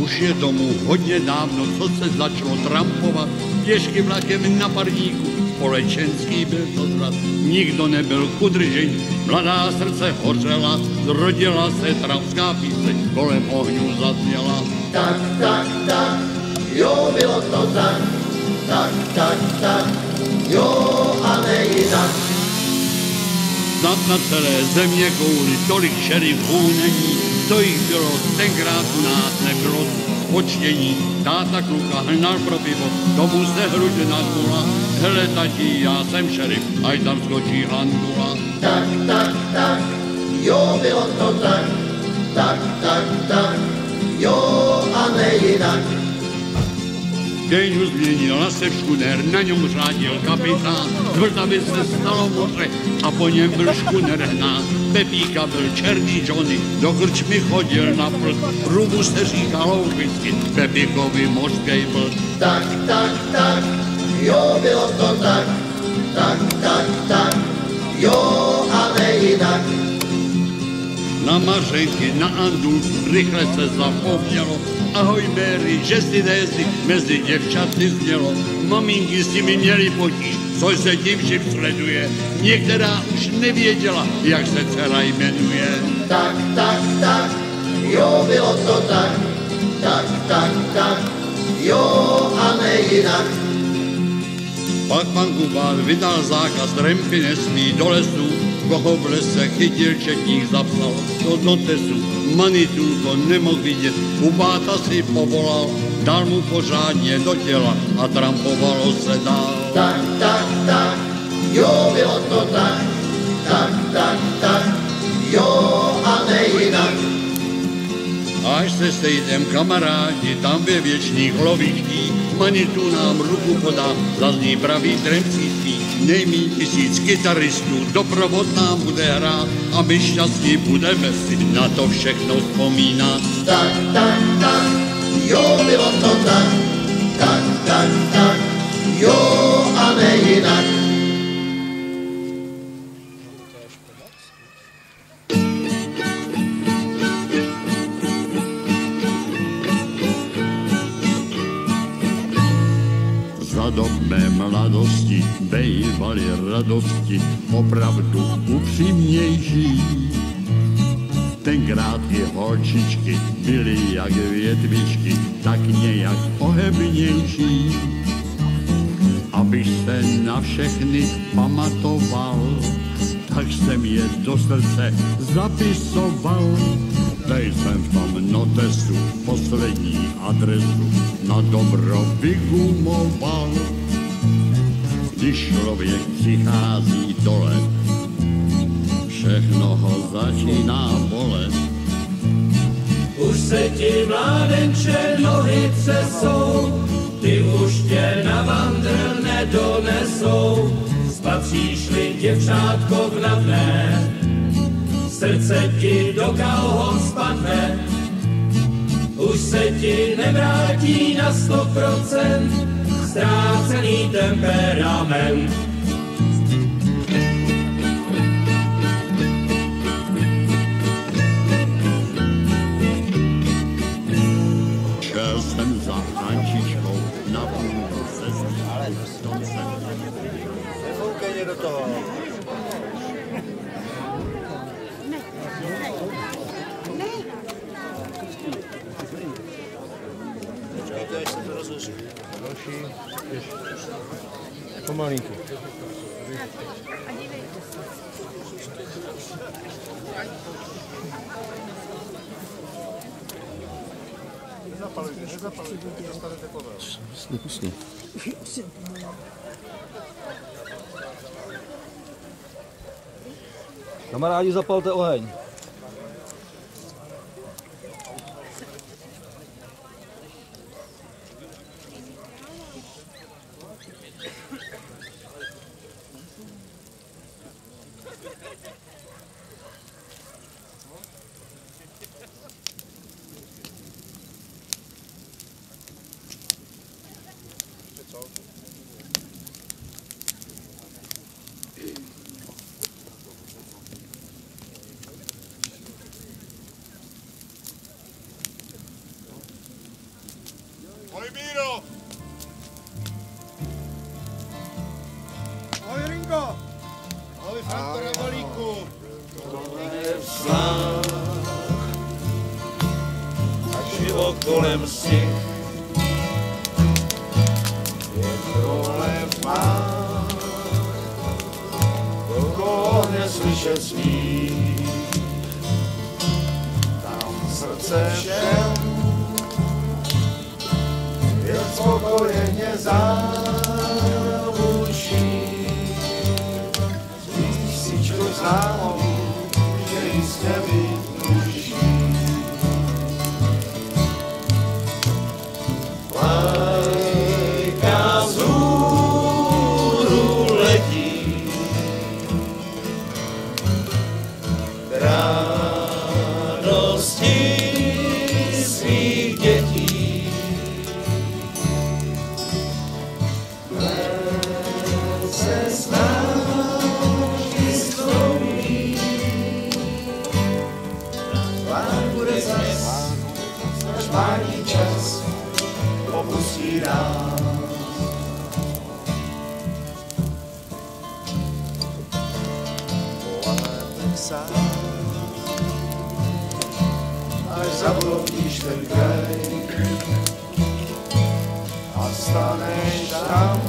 Už je tomu hodně dávno, co se začalo trampovat, pěšky vlakem na parníku, společenský byl to zvrat, nikdo nebyl k udržení, mladá srdce hořela, zrodila se travská píseň, kolem ohňů zazněla. Tak, jo, bylo to tak, jo, a ne jinak. Snad na celé země kouli tolik šerifů není, to jich bylo tenkrát u nás nebylo počtění. Táta kluka hnal pro pivo, tomu se hruže nadmula, hele tati, já jsem šerif, aj tam skočí handula. Tak, jo, bylo to tak, jo, a ne jinak. Deňu změnila se škuner, na něm řádil kapitán, z Vltavy se stalo moře a po něm byl škuner hnát. Pepíka byl černý Johnny, do krčmy chodil na prd, Rubu se říkalo whisky, Pepíkovi mořskej bld. Tak, jo, bylo to tak, jo, a ne jinak. Na Mařenky, na Andu, rychle se zapomnělo. Ahoj Mary, že si dézy mezi děvčaty znělo. Maminky s nimi měli potíž, což se tím všiv sleduje. Některá už nevěděla, jak se dcera jmenuje. Tak, jo, bylo to tak, jo, a ne jinak. Pak pan Kubár vydal zákaz, rempy nesmí do lesu, koho v lese chytil četník, zapsal to do tesu. Manitu to nemohl vidět, Kubáta si povolal, dal mu pořádně do těla a trampovalo se dál. Tak, jo, bylo to tak, jo, a ne jinak. Až se sejdem kamarádi, tam ve věčných lovištích, Manitu nám ruku podá, zazní pravý tremcí svých. Nejmíň 1000 kytaristů, doprovod nám bude hrát a my šťastní budeme si na to všechno vzpomínat. Tak, jo, bylo to tak, jo, a ne jinak. Za dob mé mladosti bejvaly radosti opravdu upřímnější. Tenkrát i holčičky byly jak větvičky, tak nějak ohebnější. Abych se na všechny pamatoval, tak jsem je do srdce zapisoval. Dej jsem v tom notesu poslední adresu, na dobro vygumoval. Když člověk přichází dole, všechno ho začíná bolet. Už se ti mládenče nohy třesou, ty už tě na vandr nedonesou. Spatříš-li děvčátko vnadné, srdce ti do kalhot spadne. Už se ti nevrátí na 100% ztrácený temperament. Šel jsem za Ančičkou na půdu cesty, v tom se... Nefoukejte do toho. Počkejte, až se to rozhoří. Další, ještě. Pomalinku. A dívejte se. Nezapalujte, dostanete povel. Nepustně. Kamarádi, zapalte oheň. Ahoj, Míro! Ahoj, Ringo! Ahoj, Franko na balíku! A život kolem si je królem pán, koho neslyšet smí, tam srdce všem je spokojeně zabuší. Písničku známou, že jistě vytuší. Vlajka z hůru letí, radosti svých dětí. Se snaží skloubí, plán bude zas, až mání čas opustí nás. Voláte sám, až zabloudíš ten kraj a staneš tam,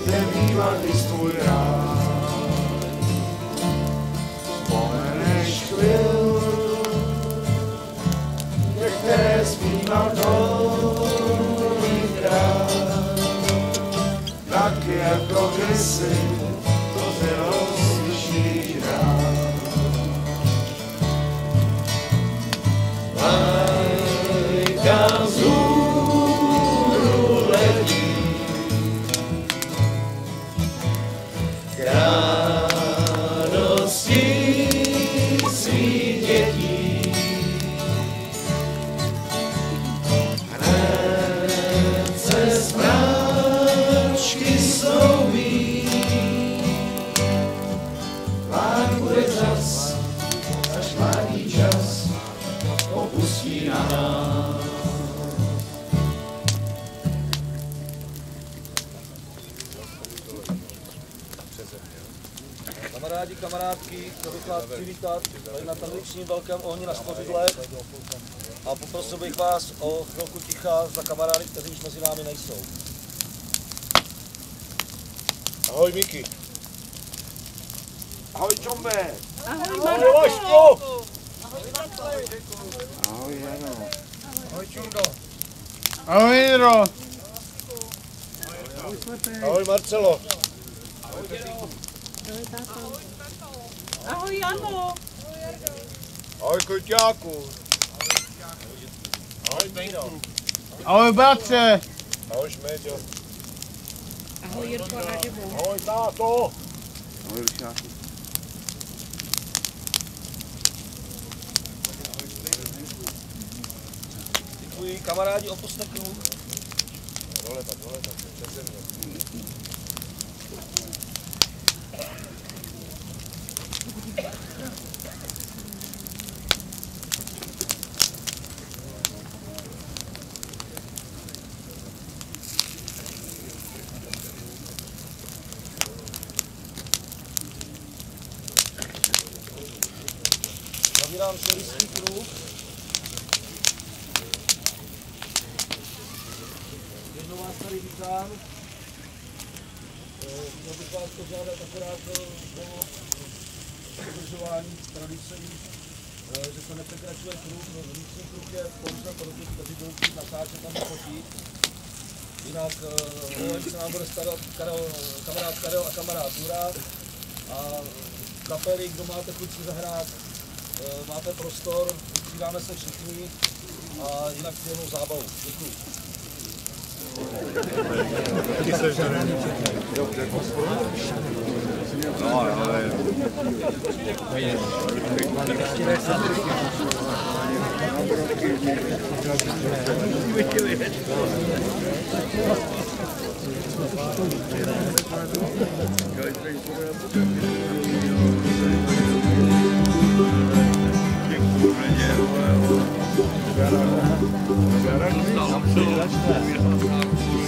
kde býval vždy tvůj ráj. Vzpomeneš chvíl, které zpíval tolikrát, tak jako kdysi to znělo slyší rád. Vlajka z hůru letí, k radosti svých dětí. Hned se z mráčky souví, plán bude zas, až mladý čas opustí nás. Kamarádi, kamarádky, chtěl bych vás přivítat tady na tradičním velkém ohni na Spořidle a poprosil bych vás o chvilku ticha za kamarády, kteří už mezi námi nejsou. Ahoj, Miky! Ahoj, Čombe! Ahoj, Vašku! Ahoj, Jano! Ahoj, Čundo! Ahoj, Jindro! Ahoj, Marcelo! Ahoj, Jano. Ahoj, Koťáku! Ahoj, Míro! Ahoj, bratře! Ahoj, Šméďo! Ahoj, Jirko, Radivo. Ahoj, táto! Ahoj, Lučáku! Děkuji, kamarádi, opuste kruh. Doleva, přeze mě. Zavírám čelistý kruh. Jednou vás tady vítám. Chtěl bych vás požádat akorát o dodržování tradice, že se nepřekračuje kruh. Vnitřní kruh je pouze pro ty, kteří budou chtít natáčet nebo fotit. Jinak se nám bude starat kamarád Karel a kamarád Jura. A kapely, kdo máte chuť si zahrát, máte prostor, vystřídáme se všichni a jinak příjemnou zábavu. Děkuji. Děkuji.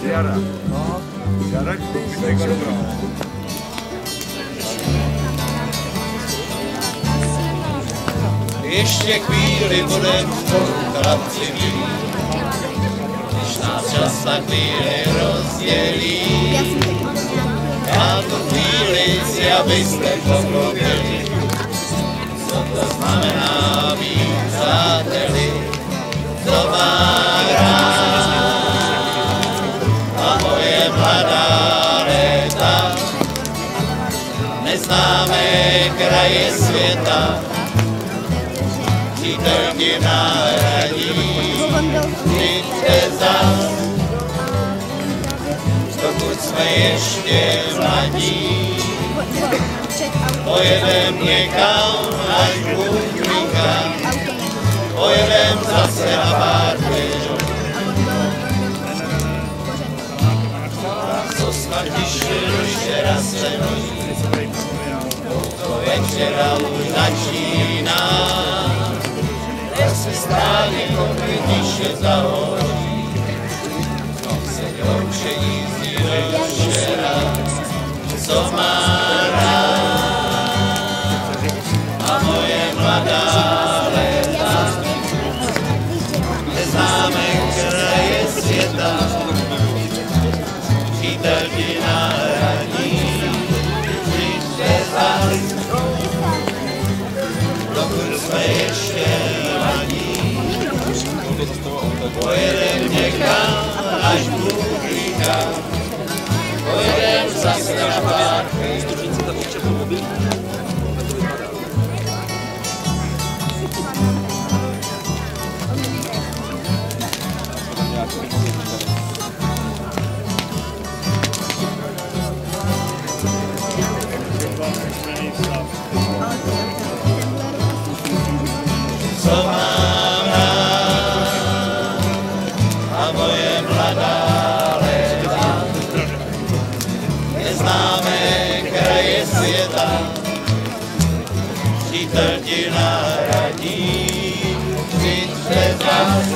Jara. Jara, mega dobrá. Ještě chvíli budem v chlapci milí, když nás čas na chvíli rozdělí. A tu chvíli si, abyste pochopili, co to znamená být přáteli, co má rád. A moje mladá léta, neznámé kraje světa, přítel ti nahradí, přijďte zas, dokud jsme ještě mladí. Pojedem někam, až Bůh říká, pojedem zase na pár chvíl. Co snad včera se mluví, to večera už začíná. Jak se stále koupy tiše zahoří, se kloučení zní včera, co má rád. A moje mladá léta, neznáme kraje světa, přítel ti nahradí, přijďte zas, dokud jsme ještě mladí. Pojedem někam, až Bůh říká, pojedem zase na pár chvíl. Co mám rád a moje mladá léta, neznámé kraje světa, přítel ti nahradí, přijďte zas,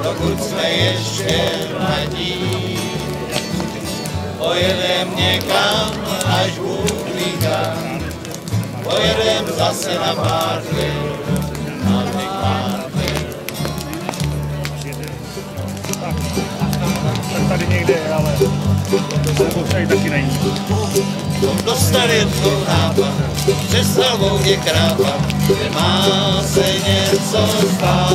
dokud jsme ještě mladí. Pojedem někam, až Bůh říká, pojedem zase na pár chvíl, na těch pár chvíl. Tady někde je, ale to tady taky není. Dostal jen tvůj nápad, přestal voudě krápat, že má se něco stát.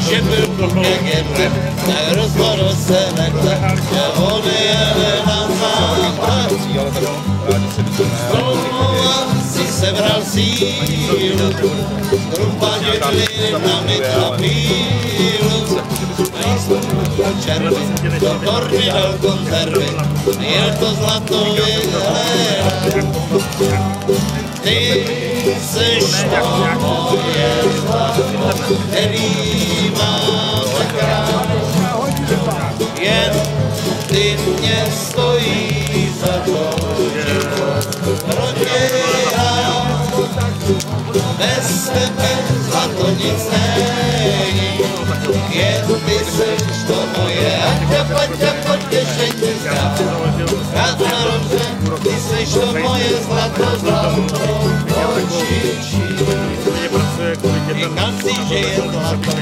Že byl jak jedle, tak rozhodl se nekle, že odjede na západ. Si sebral sílu, trupa dětli na mitrapílu. Červy, do torby dal konzervy, jel to zlato vyhledal. Ty seš to moje zlato, který mám tak rád. Jen ty mě stojí za to, bez tebe zlato nic není, jen ty seš to moje, aťa potěšení zkrát. Rád na dobře, ty seš to moje zlato, zlato očičí. Říkám si, že je zlato,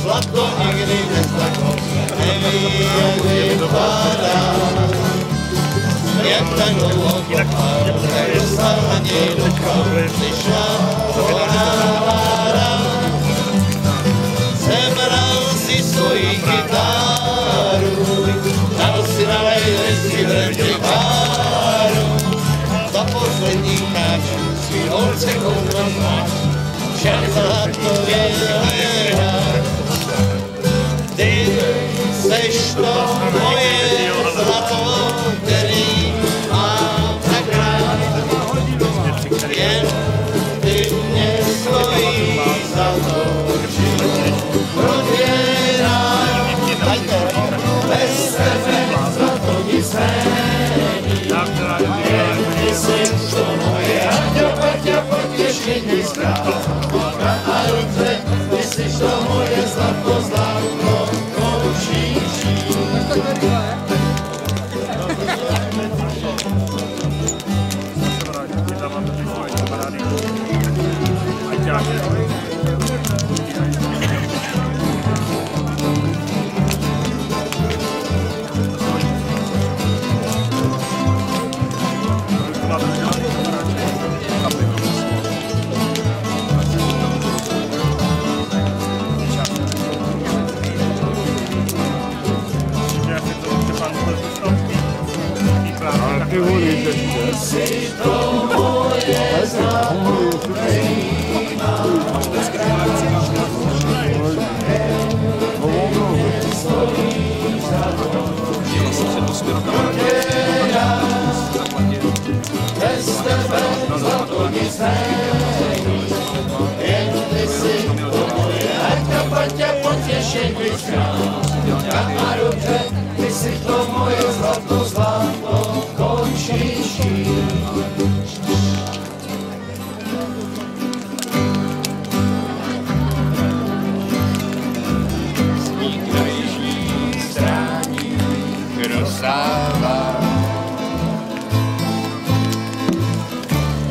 zlato nikdy nezlako, neví, jak vypadá. Jak tak dlouho kopal, nedostal ani dochal, přišla vonávára. Sebral si svoji kytáru, dal si na lejlejský vremček páru. Za poslední kráč svý holce koukal máš, však zlato vyhledá. Ty seš to moje zlato, který mám tak rád. Jen ty mě stojí za to, prodvěrám. Bez tebe zlato nic není. Jen ty seš to moje, Aťa potěšení zkrát. A dobře, ty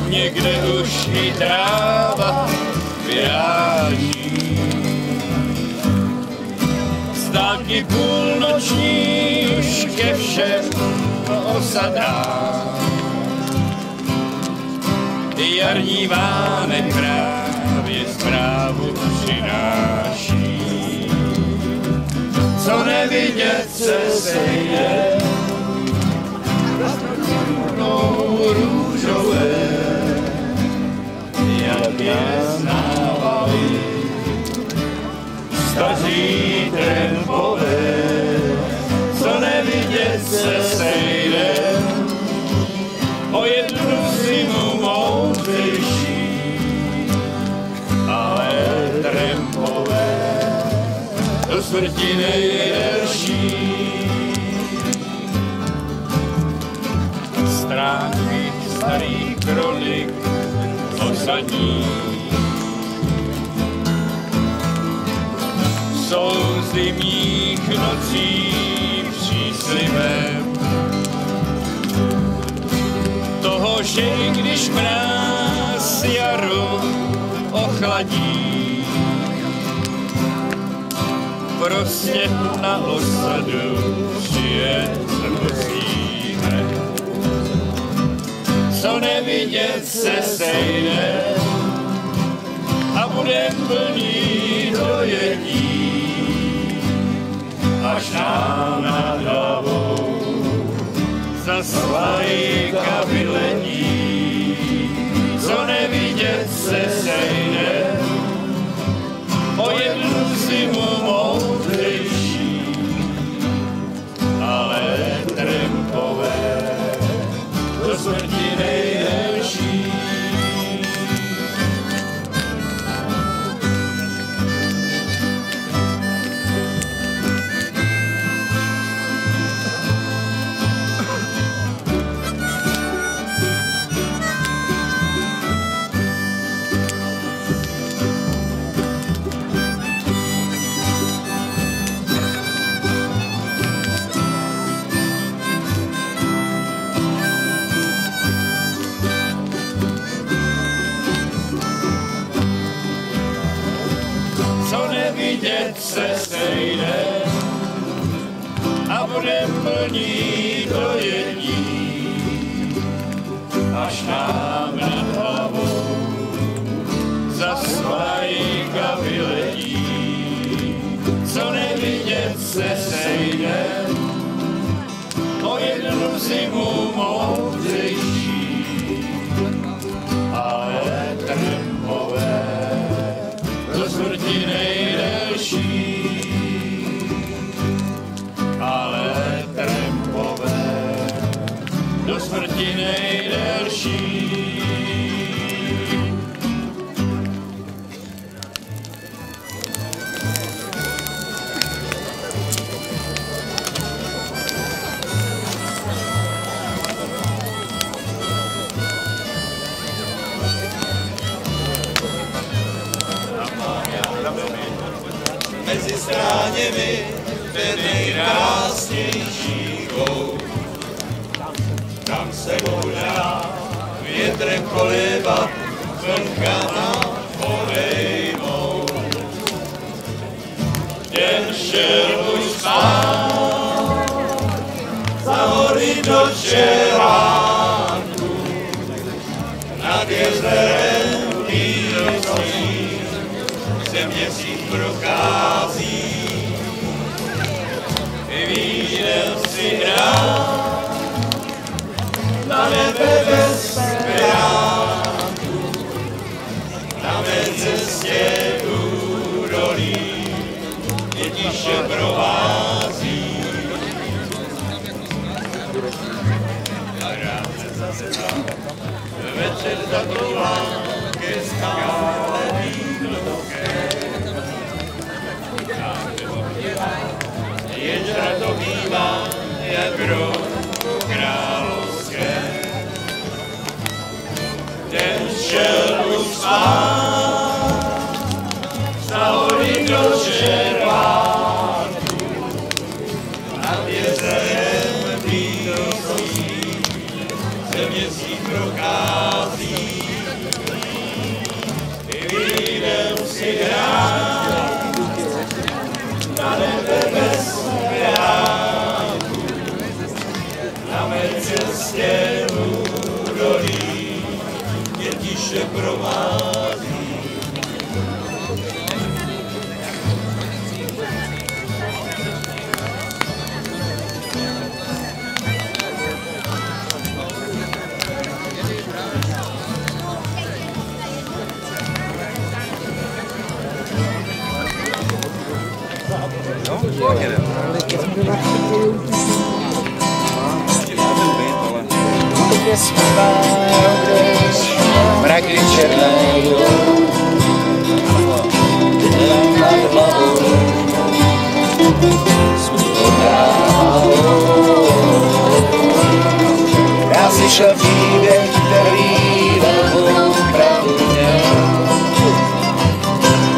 Někde už i tráva vyráží. Z dálky půlnoční už ke všem osadám. Jarní vánek právě zprávu přináší. Co nevidět se sejde, růžové, jak je znávali staří trampové. Co nevidět se sejde, o jednu zimu moudřejší, ale trampové do smrti nejdelší. Stránky starých kronik osadní jsou zimních nocí příslibem toho, že i když mráz jaro ochladí, prostě na osadu přijet musíme. Co nevidět se sejde a budem plný dojedí, až nám nad hlavou zaslajka vyletí. Co nevidět se sejde, o jednu zimu moudřejší, ale trampové do smrti nejdelší. Vidět se sejde a budem plní dojedí, až nám nad hlavou zaslajka vyletí. Co nevidět se sejde, o jednu zimu moudřejší, ale trampové do smrti nejdelší, ale trampové do smrti nejdelší. Mezi stráněmi ten nejkrásnější kou. Tam se voda větrem kolívat, vlnkama odejmou. Den šel už spát, za hory do čelánku, nad jezerem bílostí se měsíc prochází. Viděl si hrát na nebe bez beránku, zatoulá ke skále výhluké. Ježra to bývá, jak roku královské. Ten šel už spát, za hory do červáku, nad jezerem blídností se měsíc prochází. Vyjdem si hrát na nebe bez svěráku, na mé cestě údolí mě tiše provází. Mraky černé jdou, bydlem nad hlavou, smutnou dráhou. Já slyšel příběh, který velkou pravdu měl,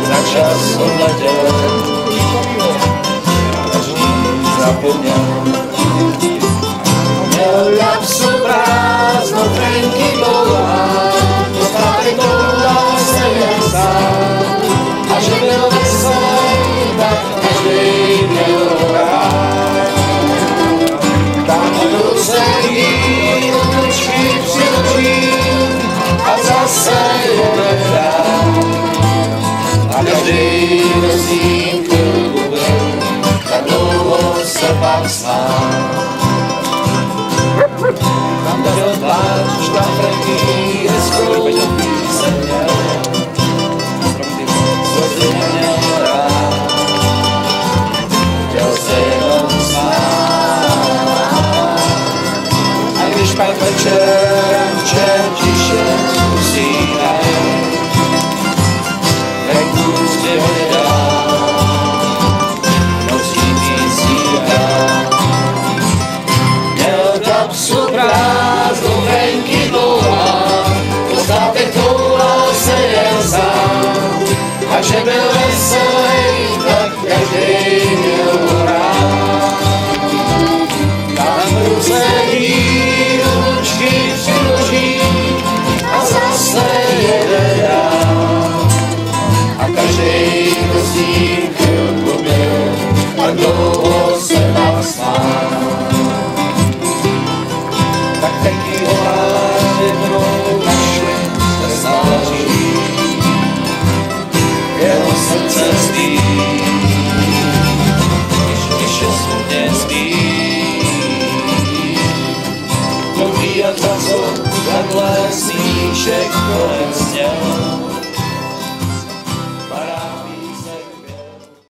za čas odletěl, každý zapomněl. Měl kapsu prázdnou, trenky dlouhá, postátek touhá se jen sám. A že byl veselý, tak každý měl rád. Tam v ruce jí otočky přiloží a zase jede dál. A každý z nich byl, tak dlouho se pak smál. Tam byl pláč, tam prý hezkou se měl, svoj syn měl rád, chtěl se jenom smát. A když pak večerem tiše usínají, venku zpěvy dál, nocí písní hrál. Měl kapsu prázdnou, venky dlouhá, postátek touhá se jen sám. A že byl veselý, tak každý měl rád. Tam v ruce jí ručky přiloží a zase jede dál. A každý, kdo z nich chvilku byl, a dlouho se pak smál. Tak taky holá jednou našli se stáří, jeho srdce spí, tiše smutně spí. Mluví a co takhle sníček kolem